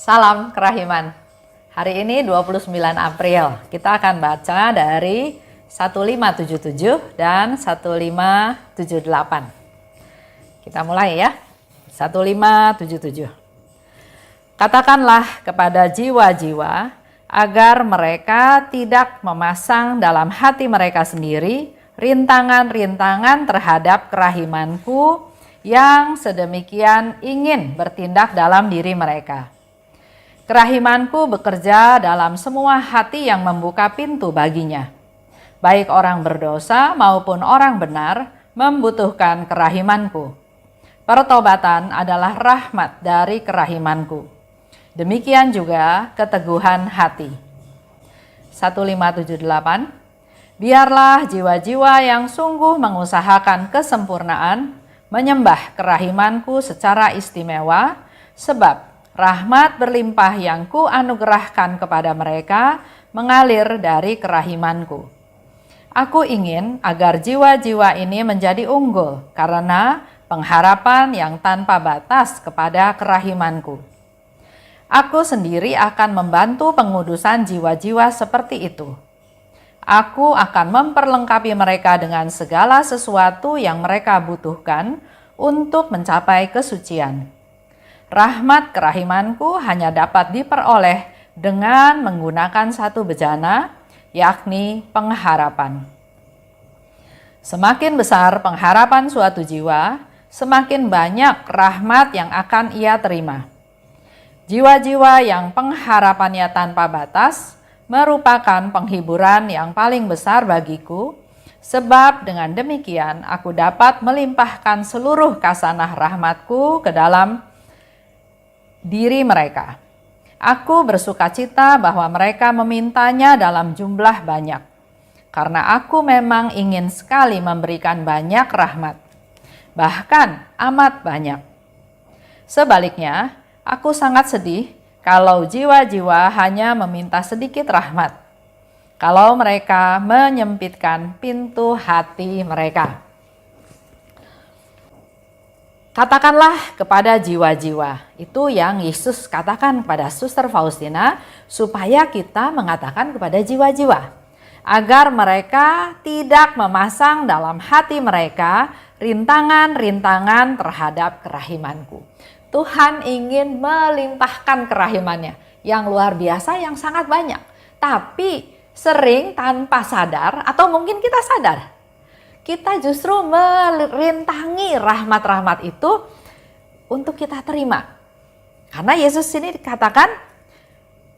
Salam kerahiman. Hari ini 29 April. Kita akan baca dari 1577 dan 1578. Kita mulai ya. 1577. Katakanlah kepada jiwa-jiwa agar mereka tidak memasang dalam hati mereka sendiri rintangan-rintangan terhadap kerahimanku yang sedemikian ingin bertindak dalam diri mereka. Kerahimanku bekerja dalam semua hati yang membuka pintu baginya. Baik orang berdosa maupun orang benar membutuhkan kerahimanku. Pertobatan adalah rahmat dari kerahimanku. Demikian juga keteguhan hati. 1578. Biarlah jiwa-jiwa yang sungguh mengusahakan kesempurnaan menyembah kerahimanku secara istimewa, sebab rahmat berlimpah yang ku anugerahkan kepada mereka mengalir dari kerahimanku. Aku ingin agar jiwa-jiwa ini menjadi unggul karena pengharapan yang tanpa batas kepada kerahimanku. Aku sendiri akan membantu pengudusan jiwa-jiwa seperti itu. Aku akan memperlengkapi mereka dengan segala sesuatu yang mereka butuhkan untuk mencapai kesucian. Rahmat kerahimanku hanya dapat diperoleh dengan menggunakan satu bejana, yakni pengharapan. Semakin besar pengharapan suatu jiwa, semakin banyak rahmat yang akan ia terima. Jiwa-jiwa yang pengharapannya tanpa batas merupakan penghiburan yang paling besar bagiku, sebab dengan demikian aku dapat melimpahkan seluruh kasanah rahmatku ke dalam diri mereka. Aku bersukacita bahwa mereka memintanya dalam jumlah banyak, karena aku memang ingin sekali memberikan banyak rahmat, bahkan amat banyak. Sebaliknya, aku sangat sedih kalau jiwa-jiwa hanya meminta sedikit rahmat, kalau mereka menyempitkan pintu hati mereka. Katakanlah kepada jiwa-jiwa, itu yang Yesus katakan kepada Suster Faustina, supaya kita mengatakan kepada jiwa-jiwa, agar mereka tidak memasang dalam hati mereka rintangan-rintangan terhadap kerahimanku. Tuhan ingin melimpahkan kerahimannya yang luar biasa, yang sangat banyak. Tapi sering tanpa sadar, atau mungkin kita sadar, kita justru merintangi rahmat-rahmat itu untuk kita terima. Karena Yesus ini dikatakan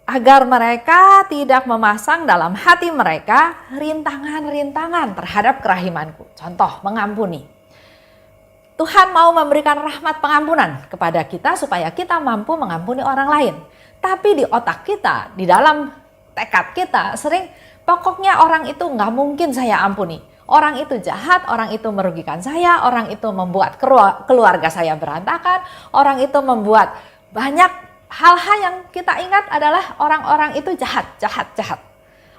agar mereka tidak memasang dalam hati mereka rintangan-rintangan terhadap kerahimanku. Contoh, mengampuni. Tuhan mau memberikan rahmat pengampunan kepada kita supaya kita mampu mengampuni orang lain. Tapi di otak kita, di dalam tekad kita sering pokoknya orang itu nggak mungkin saya ampuni. Orang itu jahat, orang itu merugikan saya, orang itu membuat keluarga saya berantakan, orang itu membuat banyak hal-hal yang kita ingat adalah orang-orang itu jahat.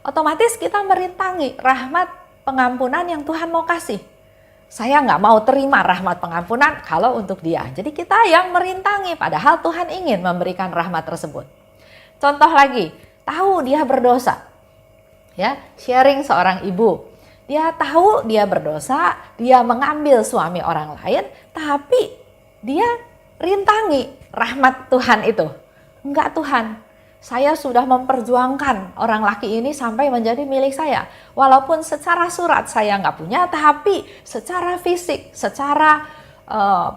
Otomatis kita merintangi rahmat pengampunan yang Tuhan mau kasih. Saya nggak mau terima rahmat pengampunan kalau untuk dia. Jadi kita yang merintangi, padahal Tuhan ingin memberikan rahmat tersebut. Contoh lagi, tahu dia berdosa. Ya, sharing seorang ibu. Dia tahu dia berdosa, dia mengambil suami orang lain, tapi dia rintangi rahmat Tuhan itu. Enggak, Tuhan, saya sudah memperjuangkan orang laki ini sampai menjadi milik saya. Walaupun secara surat saya nggak punya, tapi secara fisik, secara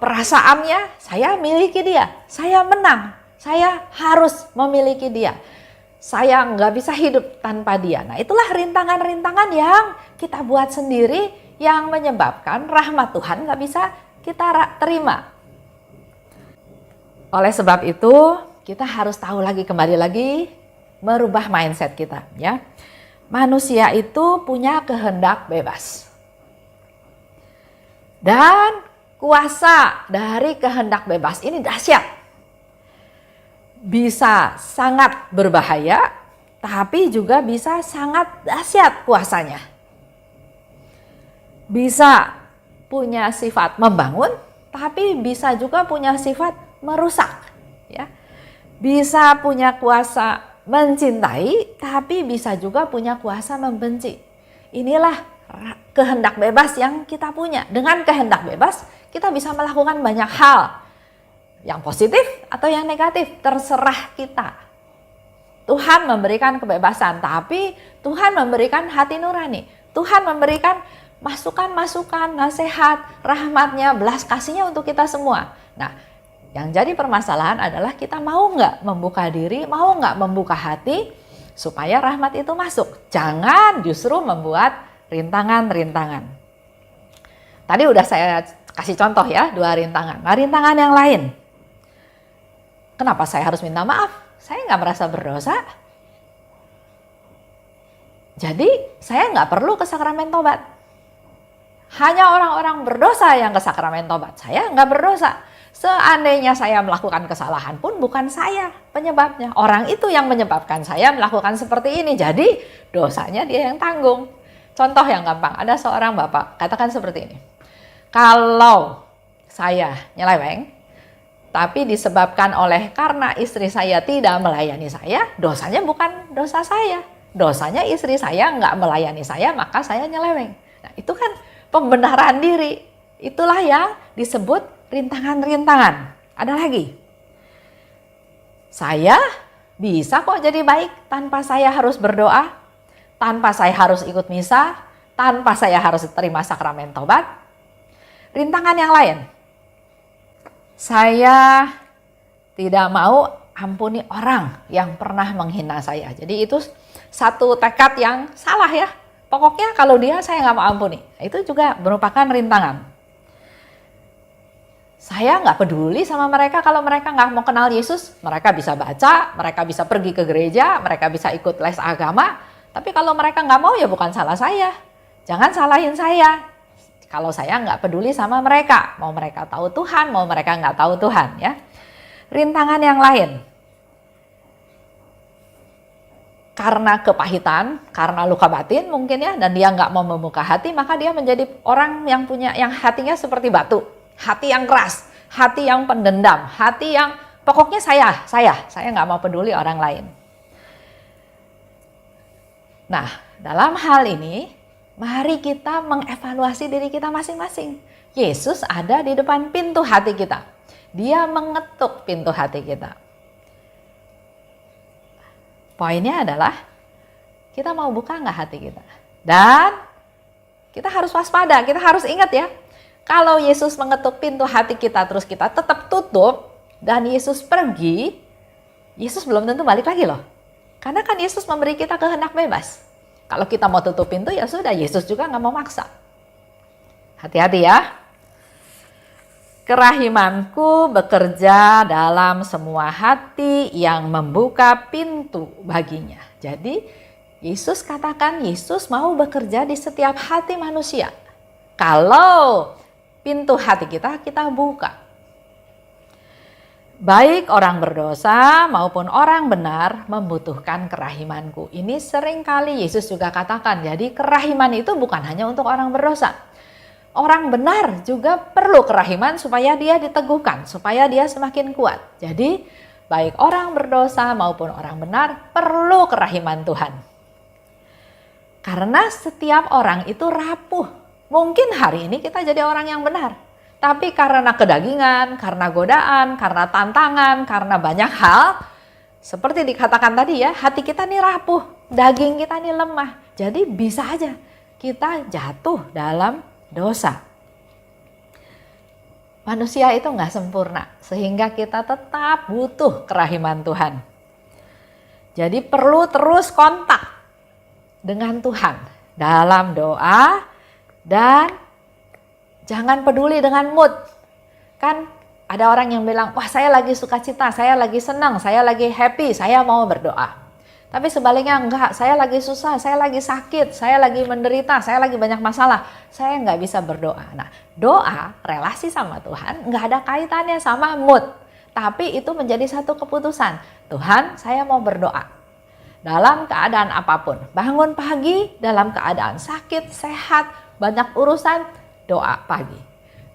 perasaannya saya miliki dia. Saya menang, saya harus memiliki dia. Saya nggak bisa hidup tanpa dia. Nah, itulah rintangan-rintangan yang kita buat sendiri yang menyebabkan rahmat Tuhan nggak bisa kita terima. Oleh sebab itu, kita harus tahu lagi, kembali lagi, merubah mindset kita. Ya, manusia itu punya kehendak bebas. Dan kuasa dari kehendak bebas ini dahsyat. Bisa sangat berbahaya, tapi juga bisa sangat dahsyat kuasanya. Bisa punya sifat membangun, tapi bisa juga punya sifat merusak. Ya, bisa punya kuasa mencintai, tapi bisa juga punya kuasa membenci. Inilah kehendak bebas yang kita punya. Dengan kehendak bebas, kita bisa melakukan banyak hal. Yang positif atau yang negatif, terserah kita. Tuhan memberikan kebebasan, tapi Tuhan memberikan hati nurani. Tuhan memberikan masukan-masukan, nasihat, rahmatnya, belas kasihnya untuk kita semua. Nah, yang jadi permasalahan adalah kita mau nggak membuka diri, mau nggak membuka hati supaya rahmat itu masuk. Jangan justru membuat rintangan-rintangan. Tadi udah saya kasih contoh ya, 2 rintangan. Nah, rintangan yang lain. Kenapa saya harus minta maaf? Saya nggak merasa berdosa. Jadi saya nggak perlu ke sakramen tobat. Hanya orang-orang berdosa yang ke sakramen tobat. Saya nggak berdosa. Seandainya saya melakukan kesalahan pun bukan saya penyebabnya. Orang itu yang menyebabkan saya melakukan seperti ini. Jadi dosanya dia yang tanggung. Contoh yang gampang, ada seorang bapak katakan seperti ini. Kalau saya nyeleweng, tapi disebabkan karena istri saya tidak melayani saya, dosanya bukan dosa saya. Dosanya istri saya nggak melayani saya, maka saya nyeleweng. Nah, itu kan pembenaran diri. Itulah yang disebut rintangan-rintangan. Ada lagi. Saya bisa kok jadi baik tanpa saya harus berdoa, tanpa saya harus ikut misa, tanpa saya harus terima sakramen tobat. Rintangan yang lain. Saya tidak mau ampuni orang yang pernah menghina saya. Jadi itu satu tekad yang salah ya. Pokoknya kalau dia saya nggak mau ampuni. Itu juga merupakan rintangan. Saya nggak peduli sama mereka kalau mereka nggak mau kenal Yesus. Mereka bisa baca, mereka bisa pergi ke gereja, mereka bisa ikut les agama. Tapi kalau mereka nggak mau ya bukan salah saya. Jangan salahin saya. Kalau saya nggak peduli sama mereka. Mau mereka tahu Tuhan, mau mereka nggak tahu Tuhan ya. Rintangan yang lain. Karena kepahitan, karena luka batin mungkin ya, dan dia nggak mau membuka hati, maka dia menjadi orang yang hatinya seperti batu. Hati yang keras, hati yang pendendam, hati yang pokoknya saya nggak mau peduli orang lain. Nah, dalam hal ini, mari kita mengevaluasi diri kita masing-masing. Yesus ada di depan pintu hati kita. Dia mengetuk pintu hati kita. Poinnya adalah, kita mau buka nggak hati kita? Dan kita harus waspada, kita harus ingat ya, kalau Yesus mengetuk pintu hati kita terus kita tetap tutup dan Yesus pergi, Yesus belum tentu balik lagi loh. Karena kan Yesus memberi kita kehendak bebas. Kalau kita mau tutup pintu ya sudah, Yesus juga nggak mau maksa. Hati-hati ya. Kerahimanku bekerja dalam semua hati yang membuka pintu baginya. Jadi Yesus katakan Yesus mau bekerja di setiap hati manusia. Kalau pintu hati kita buka. Baik orang berdosa maupun orang benar membutuhkan kerahimanku. Ini seringkali Yesus juga katakan. Jadi kerahiman itu bukan hanya untuk orang berdosa. Orang benar juga perlu kerahiman supaya dia diteguhkan, supaya dia semakin kuat. Jadi baik orang berdosa maupun orang benar perlu kerahiman Tuhan. Karena setiap orang itu rapuh. Mungkin hari ini kita jadi orang yang benar. Tapi karena kedagingan, karena godaan, karena tantangan, karena banyak hal. Seperti dikatakan tadi ya, hati kita nih rapuh, daging kita nih lemah. Jadi bisa aja kita jatuh dalam dosa. Manusia itu nggak sempurna, sehingga kita tetap butuh kerahiman Tuhan. Jadi perlu terus kontak dengan Tuhan dalam doa dan jangan peduli dengan mood. Kan ada orang yang bilang, wah saya lagi sukacita, saya lagi senang, saya lagi happy, saya mau berdoa. Tapi sebaliknya enggak, saya lagi susah, saya lagi sakit, saya lagi menderita, saya lagi banyak masalah, saya nggak bisa berdoa. Nah, doa, relasi sama Tuhan nggak ada kaitannya sama mood. Tapi itu menjadi satu keputusan. Tuhan, saya mau berdoa. Dalam keadaan apapun, bangun pagi dalam keadaan sakit, sehat, banyak urusan, doa pagi.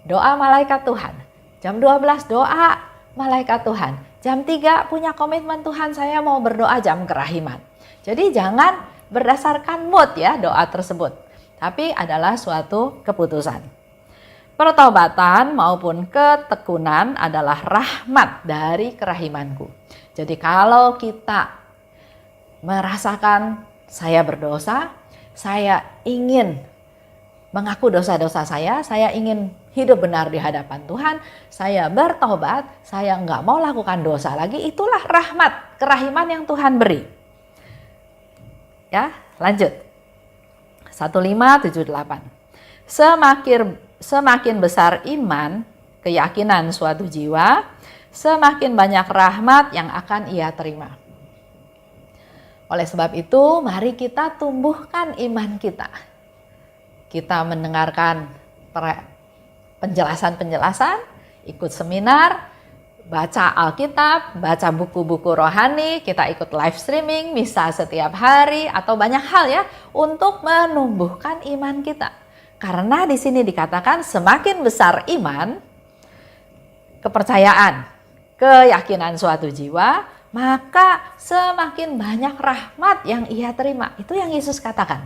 Doa malaikat Tuhan. Jam 12 doa malaikat Tuhan. Jam 3 punya komitmen, Tuhan saya mau berdoa jam kerahiman. Jadi jangan berdasarkan mood ya doa tersebut, tapi adalah suatu keputusan. Pertobatan maupun ketekunan adalah rahmat dari kerahimanku. Jadi kalau kita merasakan saya berdosa, saya ingin mengaku dosa-dosa saya ingin hidup benar di hadapan Tuhan, saya bertobat, saya nggak mau lakukan dosa lagi, itulah rahmat, kerahiman yang Tuhan beri. Ya, lanjut. 1578. Semakin besar iman, keyakinan suatu jiwa, semakin banyak rahmat yang akan ia terima. Oleh sebab itu, mari kita tumbuhkan iman kita. Kita mendengarkan penjelasan-penjelasan, ikut seminar, baca Alkitab, baca buku-buku rohani, kita ikut live streaming, misa setiap hari, atau banyak hal ya, untuk menumbuhkan iman kita. Karena di sini dikatakan semakin besar iman, kepercayaan, keyakinan suatu jiwa, maka semakin banyak rahmat yang ia terima. Itu yang Yesus katakan.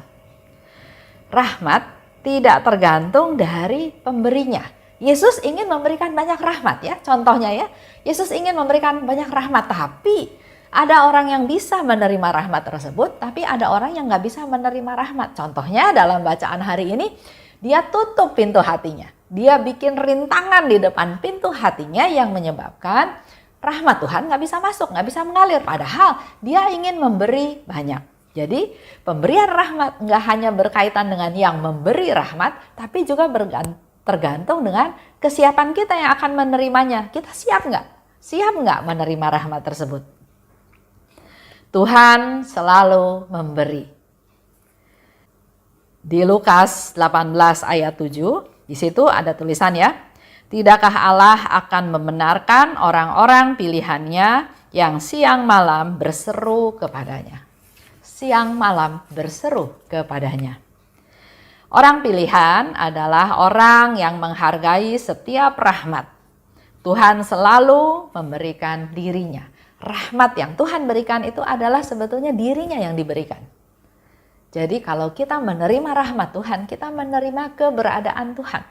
Rahmat tidak tergantung dari pemberinya. Yesus ingin memberikan banyak rahmat ya, contohnya ya, Yesus ingin memberikan banyak rahmat, tapi ada orang yang bisa menerima rahmat tersebut, tapi ada orang yang nggak bisa menerima rahmat. Contohnya dalam bacaan hari ini, dia tutup pintu hatinya, dia bikin rintangan di depan pintu hatinya yang menyebabkan rahmat Tuhan nggak bisa masuk, nggak bisa mengalir, padahal dia ingin memberi banyak. Jadi pemberian rahmat nggak hanya berkaitan dengan yang memberi rahmat, tapi juga tergantung dengan kesiapan kita yang akan menerimanya. Kita siap nggak? Siap nggak menerima rahmat tersebut? Tuhan selalu memberi. Di Lukas 18 ayat 7, di situ ada tulisan ya. Tidakkah Allah akan membenarkan orang-orang pilihannya yang siang malam berseru kepadanya? Siang malam berseru kepadanya. Orang pilihan adalah orang yang menghargai setiap rahmat. Tuhan selalu memberikan dirinya. Rahmat yang Tuhan berikan itu adalah sebetulnya dirinya yang diberikan. Jadi kalau kita menerima rahmat Tuhan, kita menerima keberadaan Tuhan.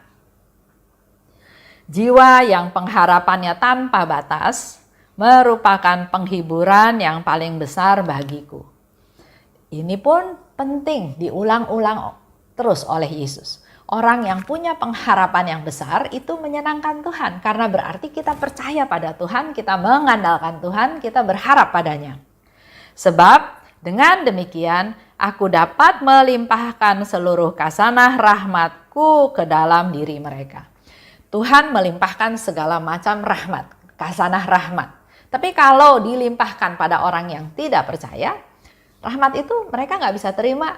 Jiwa yang pengharapannya tanpa batas merupakan penghiburan yang paling besar bagiku. Ini pun penting diulang-ulang terus oleh Yesus. Orang yang punya pengharapan yang besar itu menyenangkan Tuhan, karena berarti kita percaya pada Tuhan, kita mengandalkan Tuhan, kita berharap padanya. Sebab dengan demikian aku dapat melimpahkan seluruh kasanah rahmatku ke dalam diri mereka. Tuhan melimpahkan segala macam rahmat, kasanah rahmat. Tapi kalau dilimpahkan pada orang yang tidak percaya, rahmat itu mereka nggak bisa terima.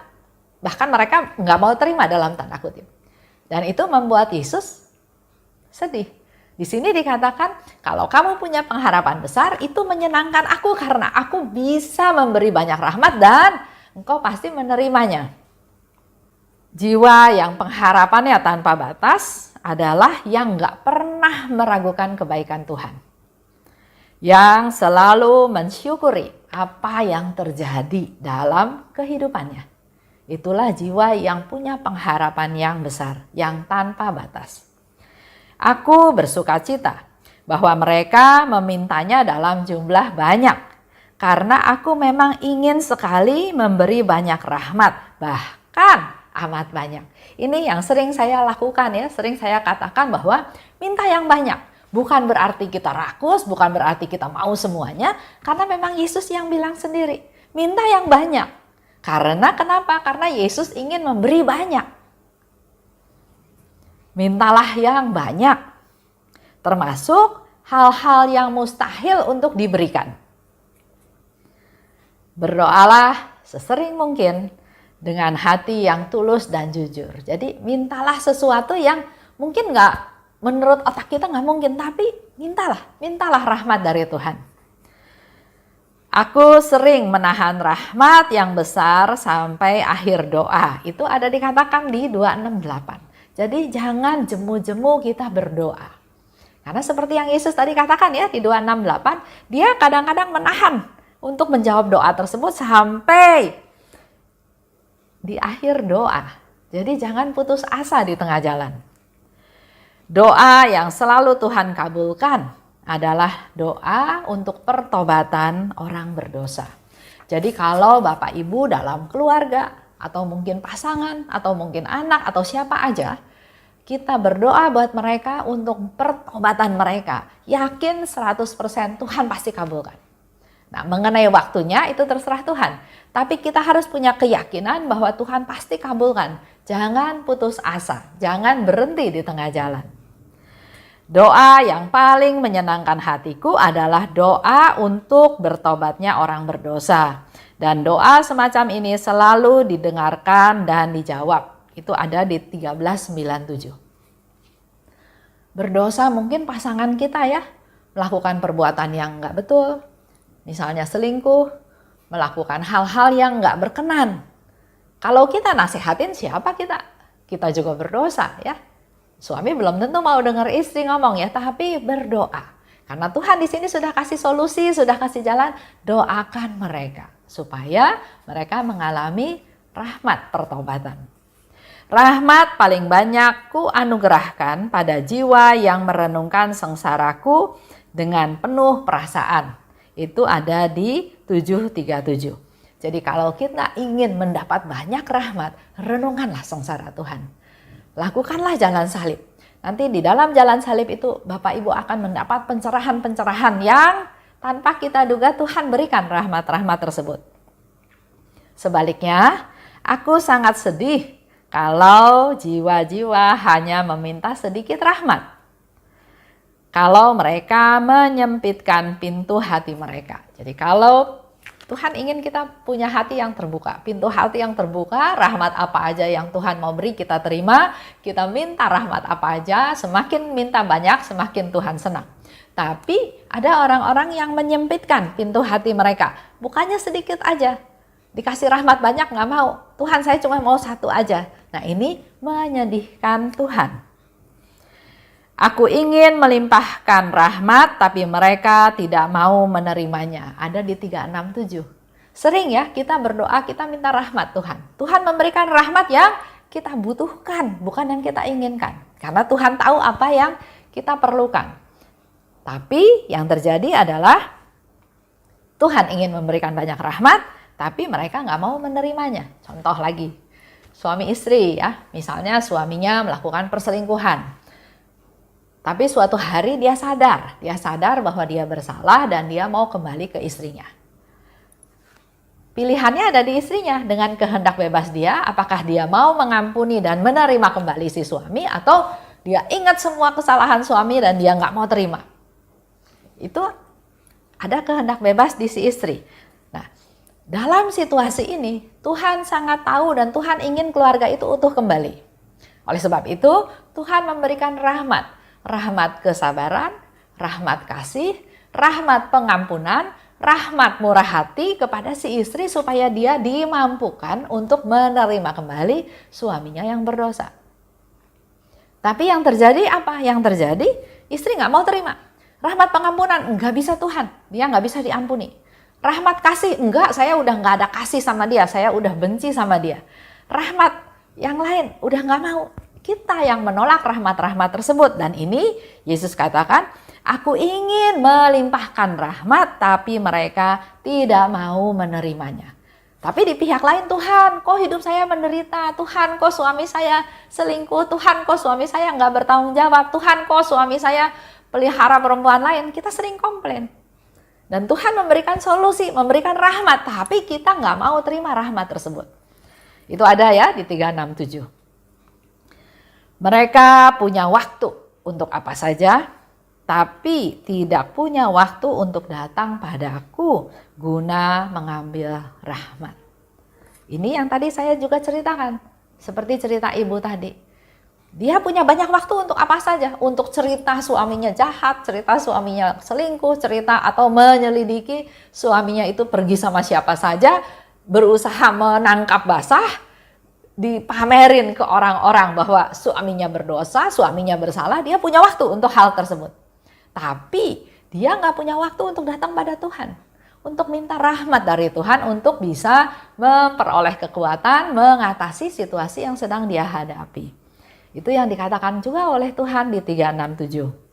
Bahkan mereka nggak mau terima dalam tanda kutip. Dan itu membuat Yesus sedih. Di sini dikatakan kalau kamu punya pengharapan besar itu menyenangkan aku karena aku bisa memberi banyak rahmat dan engkau pasti menerimanya. Jiwa yang pengharapannya tanpa batas adalah yang nggak pernah meragukan kebaikan Tuhan. Yang selalu mensyukuri apa yang terjadi dalam kehidupannya. Itulah jiwa yang punya pengharapan yang besar, yang tanpa batas. Aku bersuka cita bahwa mereka memintanya dalam jumlah banyak, karena aku memang ingin sekali memberi banyak rahmat, bahkan amat banyak. Ini yang sering saya lakukan ya, sering saya katakan bahwa minta yang banyak. Bukan berarti kita rakus, bukan berarti kita mau semuanya, karena memang Yesus yang bilang sendiri, minta yang banyak. Karena kenapa? Karena Yesus ingin memberi banyak. Mintalah yang banyak, termasuk hal-hal yang mustahil untuk diberikan. Berdoalah sesering mungkin dengan hati yang tulus dan jujur. Jadi mintalah sesuatu yang mungkin nggak, menurut otak kita nggak mungkin, tapi mintalah rahmat dari Tuhan. Aku sering menahan rahmat yang besar sampai akhir doa. Itu ada dikatakan di 268. Jadi jangan jemu-jemu kita berdoa. Karena seperti yang Yesus tadi katakan ya di 2:6-8, dia kadang-kadang menahan untuk menjawab doa tersebut sampai di akhir doa. Jadi jangan putus asa di tengah jalan. Doa yang selalu Tuhan kabulkan adalah doa untuk pertobatan orang berdosa. Jadi kalau Bapak Ibu dalam keluarga atau mungkin pasangan atau mungkin anak atau siapa aja, kita berdoa buat mereka untuk pertobatan mereka. Yakin 100% Tuhan pasti kabulkan. Nah, mengenai waktunya itu terserah Tuhan. Tapi kita harus punya keyakinan bahwa Tuhan pasti kabulkan. Jangan putus asa, jangan berhenti di tengah jalan. Doa yang paling menyenangkan hatiku adalah doa untuk bertobatnya orang berdosa. Dan doa semacam ini selalu didengarkan dan dijawab. Itu ada di 13:97. Berdosa mungkin pasangan kita ya, melakukan perbuatan yang nggak betul. Misalnya selingkuh, melakukan hal-hal yang nggak berkenan. Kalau kita nasihatin siapa kita? Kita juga berdosa ya. Suami belum tentu mau dengar istri ngomong ya, tapi berdoa. Karena Tuhan di sini sudah kasih solusi, sudah kasih jalan, doakan mereka supaya mereka mengalami rahmat pertobatan. Rahmat paling banyak ku anugerahkan pada jiwa yang merenungkan sengsaraku dengan penuh perasaan. Itu ada di 7:37. Jadi kalau kita ingin mendapat banyak rahmat, renungkanlah sengsara Tuhan. Lakukanlah jalan salib. Nanti di dalam jalan salib itu Bapak Ibu akan mendapat pencerahan-pencerahan yang tanpa kita duga Tuhan berikan rahmat-rahmat tersebut. Sebaliknya, aku sangat sedih kalau jiwa-jiwa hanya meminta sedikit rahmat. Kalau mereka menyempitkan pintu hati mereka. Jadi kalau Tuhan ingin kita punya hati yang terbuka, pintu hati yang terbuka, rahmat apa aja yang Tuhan mau beri kita terima, kita minta rahmat apa aja, semakin minta banyak semakin Tuhan senang. Tapi ada orang-orang yang menyempitkan pintu hati mereka, bukannya sedikit aja, dikasih rahmat banyak nggak mau, Tuhan saya cuma mau satu aja. Nah ini menyedihkan Tuhan. Aku ingin melimpahkan rahmat tapi mereka tidak mau menerimanya. Ada di 367. Sering ya kita berdoa, kita minta rahmat Tuhan. Tuhan memberikan rahmat yang kita butuhkan, bukan yang kita inginkan. Karena Tuhan tahu apa yang kita perlukan. Tapi yang terjadi adalah Tuhan ingin memberikan banyak rahmat, tapi mereka nggak mau menerimanya. Contoh lagi, suami istri ya, misalnya suaminya melakukan perselingkuhan. Tapi suatu hari dia sadar bahwa dia bersalah dan dia mau kembali ke istrinya. Pilihannya ada di istrinya dengan kehendak bebas dia, apakah dia mau mengampuni dan menerima kembali si suami atau dia ingat semua kesalahan suami dan dia nggak mau terima. Itu ada kehendak bebas di si istri. Nah, dalam situasi ini Tuhan sangat tahu dan Tuhan ingin keluarga itu utuh kembali. Oleh sebab itu Tuhan memberikan rahmat. Rahmat kesabaran, rahmat kasih, rahmat pengampunan, rahmat murah hati kepada si istri supaya dia dimampukan untuk menerima kembali suaminya yang berdosa. Tapi yang terjadi apa? Yang terjadi istri nggak mau terima. Rahmat pengampunan, enggak bisa Tuhan, dia nggak bisa diampuni. Rahmat kasih, enggak, saya udah nggak ada kasih sama dia, saya udah benci sama dia. Rahmat yang lain, udah nggak mau. Kita yang menolak rahmat-rahmat tersebut. Dan ini Yesus katakan, aku ingin melimpahkan rahmat tapi mereka tidak mau menerimanya. Tapi di pihak lain, Tuhan kok hidup saya menderita, Tuhan kok suami saya selingkuh, Tuhan kok suami saya nggak bertanggung jawab, Tuhan kok suami saya pelihara perempuan lain. Kita sering komplain. Dan Tuhan memberikan solusi, memberikan rahmat, tapi kita nggak mau terima rahmat tersebut. Itu ada ya di 367. Mereka punya waktu untuk apa saja, tapi tidak punya waktu untuk datang padaku guna mengambil rahmat. Ini yang tadi saya juga ceritakan, seperti cerita ibu tadi. Dia punya banyak waktu untuk apa saja, untuk cerita suaminya jahat, cerita suaminya selingkuh, cerita atau menyelidiki suaminya itu pergi sama siapa saja, berusaha menangkap basah, dipamerin ke orang-orang bahwa suaminya berdosa, suaminya bersalah, dia punya waktu untuk hal tersebut. Tapi dia nggak punya waktu untuk datang pada Tuhan, untuk minta rahmat dari Tuhan, untuk bisa memperoleh kekuatan mengatasi situasi yang sedang dia hadapi. Itu yang dikatakan juga oleh Tuhan di 367.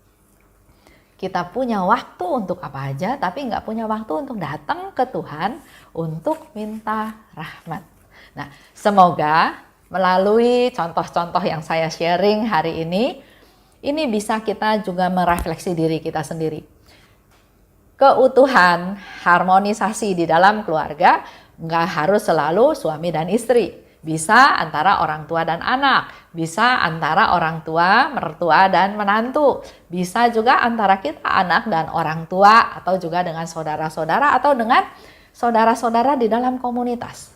Kita punya waktu untuk apa aja, tapi nggak punya waktu untuk datang ke Tuhan untuk minta rahmat. Nah, semoga melalui contoh-contoh yang saya sharing hari ini bisa kita juga merefleksi diri kita sendiri. Keutuhan, harmonisasi di dalam keluarga nggak harus selalu suami dan istri. Bisa antara orang tua dan anak, bisa antara orang tua, mertua dan menantu, bisa juga antara kita anak dan orang tua, atau juga dengan saudara-saudara atau dengan saudara-saudara di dalam komunitas.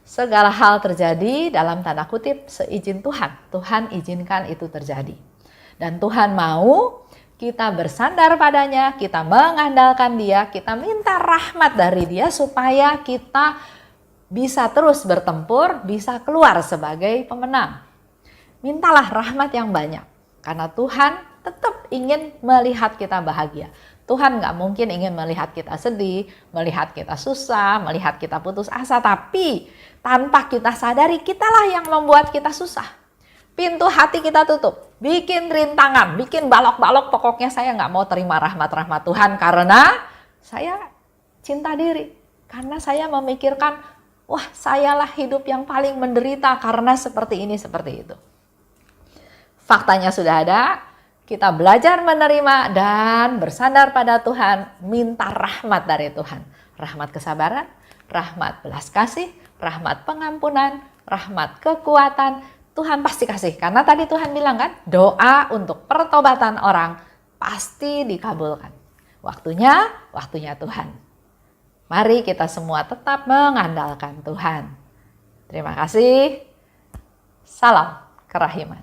Segala hal terjadi dalam tanda kutip seizin Tuhan. Tuhan izinkan itu terjadi. Dan Tuhan mau kita bersandar padanya, kita mengandalkan Dia, kita minta rahmat dari Dia supaya kita bisa terus bertempur, bisa keluar sebagai pemenang. Mintalah rahmat yang banyak, karena Tuhan tetap ingin melihat kita bahagia. Tuhan gak mungkin ingin melihat kita sedih, melihat kita susah, melihat kita putus asa, tapi tanpa kita sadari, kitalah yang membuat kita susah. Pintu hati kita tutup, bikin rintangan, bikin balok-balok, pokoknya saya gak mau terima rahmat-rahmat Tuhan karena saya cinta diri, karena saya memikirkan wah, sayalah hidup yang paling menderita karena seperti ini, seperti itu. Faktanya sudah ada, kita belajar menerima dan bersandar pada Tuhan, minta rahmat dari Tuhan. Rahmat kesabaran, rahmat belas kasih, rahmat pengampunan, rahmat kekuatan. Tuhan pasti kasih, karena tadi Tuhan bilang kan, doa untuk pertobatan orang pasti dikabulkan. Waktunya Tuhan. Mari kita semua tetap mengandalkan Tuhan. Terima kasih. Salam kerahiman.